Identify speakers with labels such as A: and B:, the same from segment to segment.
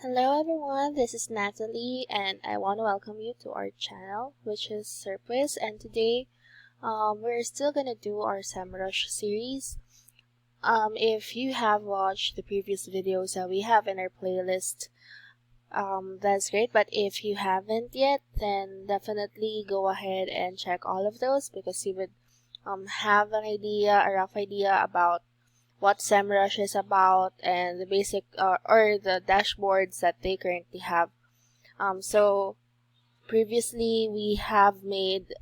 A: Hello everyone, this is Natalie and I want to welcome you to our channel, which is Serpwizz, and today we're still gonna do our SEMRUSH series. If you have watched the previous videos that we have in our playlist, that's great, but if you haven't yet, then definitely go ahead and check all of those because you would have a rough idea about what SEMrush is about and the basic or the dashboards that they currently have. So previously we have made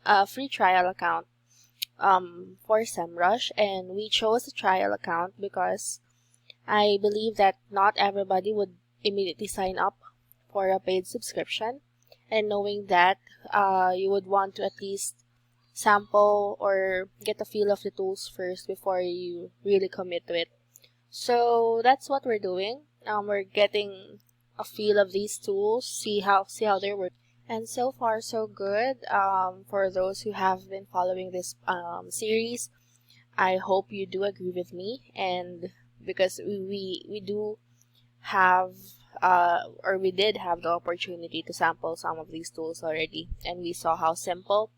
A: a free trial account for SEMrush, and we chose a trial account because I believe that not everybody would immediately sign up for a paid subscription, and knowing that you would want to at least sample or get a feel of the tools first before you really commit to it. So that's what we're doing. We're getting a feel of these tools, see how they work, and so far so good. For those who have been following this series, I hope you do agree with me, and because we do have or we did have the opportunity to sample some of these tools already, and we saw how simple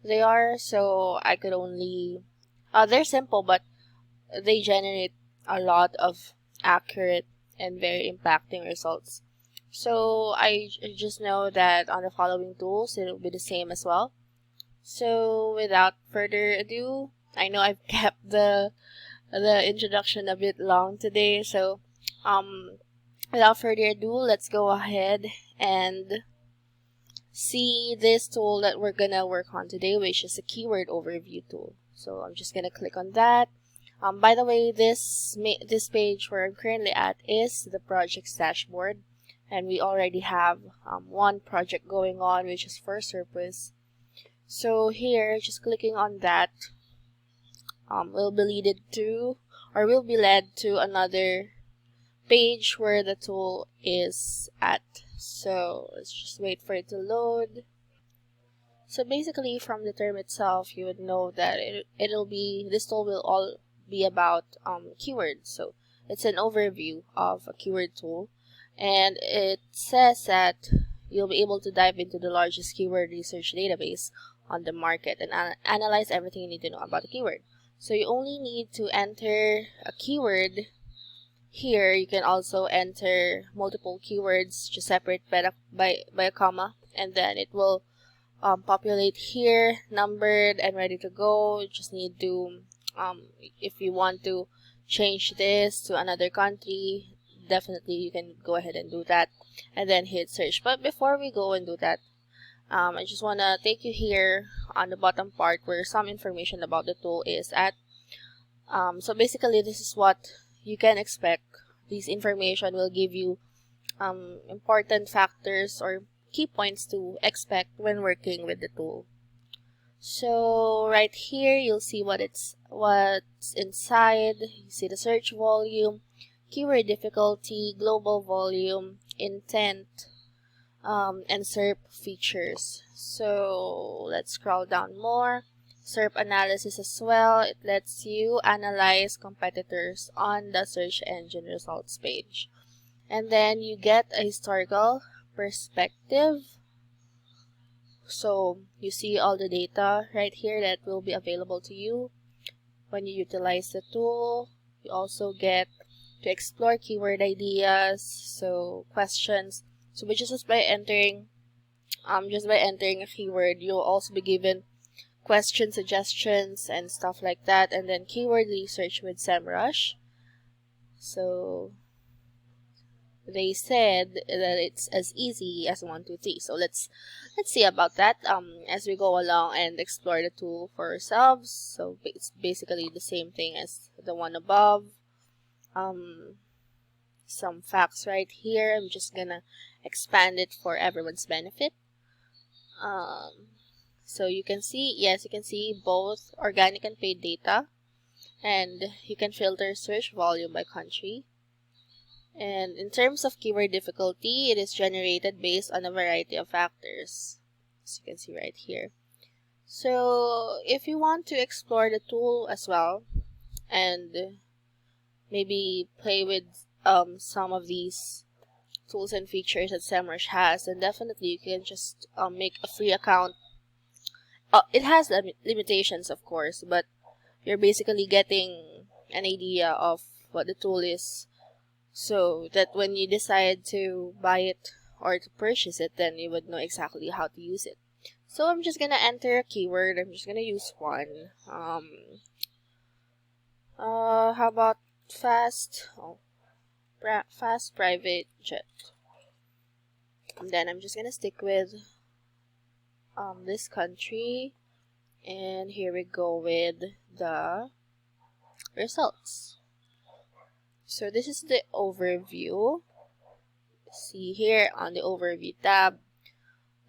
A: they are. So I could only they're simple, but they generate a lot of accurate and very impacting results. So I just know that on the following tools it will be the same as well. So without further ado, I know I've kept the introduction a bit long today, so without further ado, let's go ahead and see this tool that we're gonna work on today, which is a keyword overview tool. So I'm just gonna click on that. By the way, this page where I'm currently at is the project's dashboard, and we already have one project going on, which is for Serpwizz. So here, just clicking on that, will be led to another page where the tool is at. So let's just wait for it to load. So basically, from the term itself, you would know that this tool will all be about keywords. So it's an overview of a keyword tool, and it says that you'll be able to dive into the largest keyword research database on the market and analyze everything you need to know about a keyword. So you only need to enter a keyword. Here you can also enter multiple keywords, just separate by a comma, and then it will populate here, numbered and ready to go. You just need to if you want to change this to another country, definitely you can go ahead and do that and then hit search. But before we go and do that, I just want to take you here on the bottom part where some information about the tool is at. So basically, this is what you can expect. This information will give you important factors or key points to expect when working with the tool. So right here, you'll see what's inside. You see the search volume, keyword difficulty, global volume, intent, and SERP features. So let's scroll down more. SERP analysis as well. It lets you analyze competitors on the search engine results page. And then you get a historical perspective. So you see all the data right here that will be available to you when you utilize the tool. You also get to explore keyword ideas, so questions. So just by entering a keyword, you'll also be given question suggestions and stuff like that, and then keyword research with SEMrush. So they said that it's as easy as 1, 2, 3. So let's see about that as we go along and explore the tool for ourselves. So it's basically the same thing as the one above. Some facts right here. I'm just gonna expand it for everyone's benefit. So you can see both organic and paid data, and you can filter search volume by country. And in terms of keyword difficulty, it is generated based on a variety of factors, as you can see right here. So if you want to explore the tool as well and maybe play with some of these tools and features that SEMRUSH has, then definitely you can just make a free account. It has limitations, of course, but you're basically getting an idea of what the tool is, so that when you decide to buy it or to purchase it, then you would know exactly how to use it. So I'm just gonna enter a keyword. I'm just gonna use one. How about fast private jet? And then I'm just gonna stick with this country, and here we go with the results. So this is the overview. See here on the overview tab.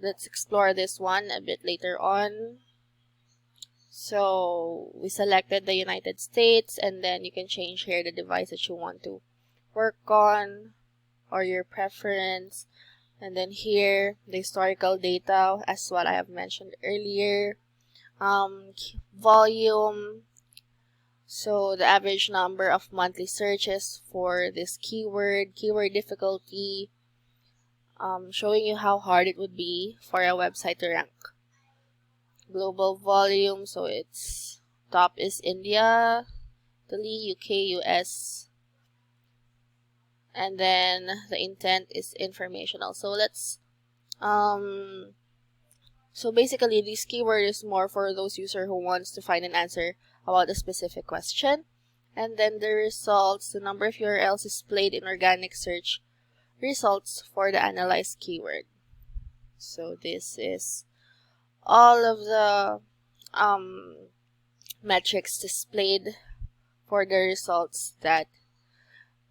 A: Let's explore this one a bit later on. So we selected the United States, and then you can change here the device that you want to work on or your preference. And then here the historical data, as what I have mentioned earlier. Volume, so the average number of monthly searches for this keyword difficulty, showing you how hard it would be for a website to rank. Global volume, so it's top is India, Italy, UK, US, and then the intent is informational. So let's so basically this keyword is more for those user who wants to find an answer about a specific question. And then the results, the number of URLs displayed in organic search results for the analyzed keyword. So this is all of the metrics displayed for the results that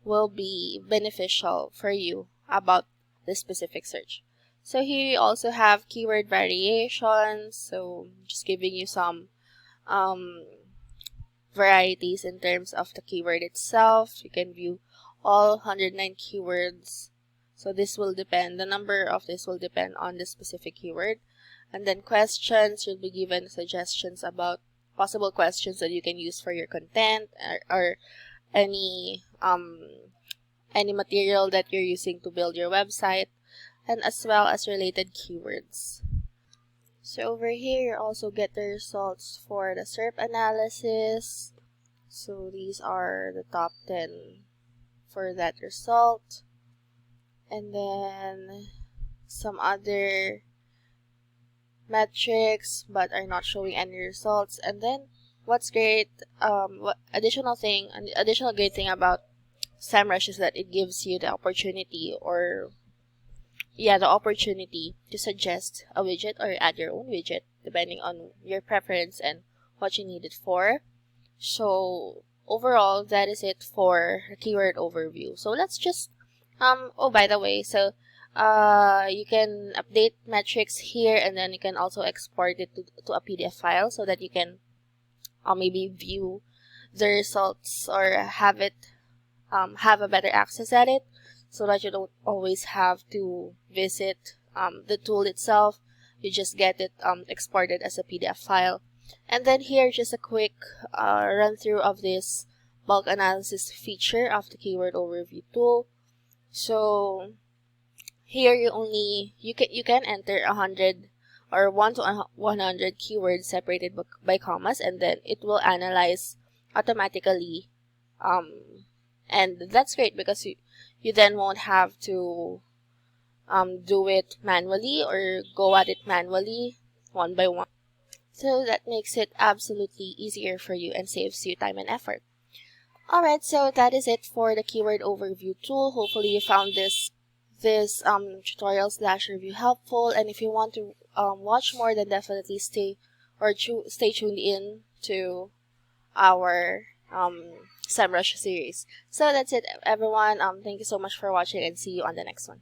A: will be beneficial for you about the specific search. So here you also have keyword variations, so just giving you some varieties in terms of the keyword itself. You can view all 109 keywords. So this will depend, the number of this will depend on the specific keyword. And then questions, you'll be given suggestions about possible questions that you can use for your content, or any material that you're using to build your website, and as well as related keywords. So over here, you also get the results for the SERP analysis. So these are the top 10 for that result. And then some other metrics but are not showing any results. And then what's great, additional great thing about SEMRUSH is that it gives you the opportunity to suggest a widget or add your own widget depending on your preference and what you need it for. So overall, that is it for the keyword overview. So let's just oh, by the way, so you can update metrics here, and then you can also export it to a PDF file so that you can maybe view the results or have a better access at it, so that you don't always have to visit the tool itself. You just get it exported as a PDF file. And then here, just a quick run through of this bulk analysis feature of the keyword overview tool. So here you can enter 100 or 1 to 100 keywords separated by commas, and then it will analyze automatically. And that's great because you then won't have to do it manually or go at it manually one by one. So that makes it absolutely easier for you and saves you time and effort. Alright, so that is it for the keyword overview tool. Hopefully you found this tutorial / review helpful, and if you want to watch more, then definitely stay tuned in to our SEMRUSH series. So that's it, everyone. Thank you so much for watching, and see you on the next one.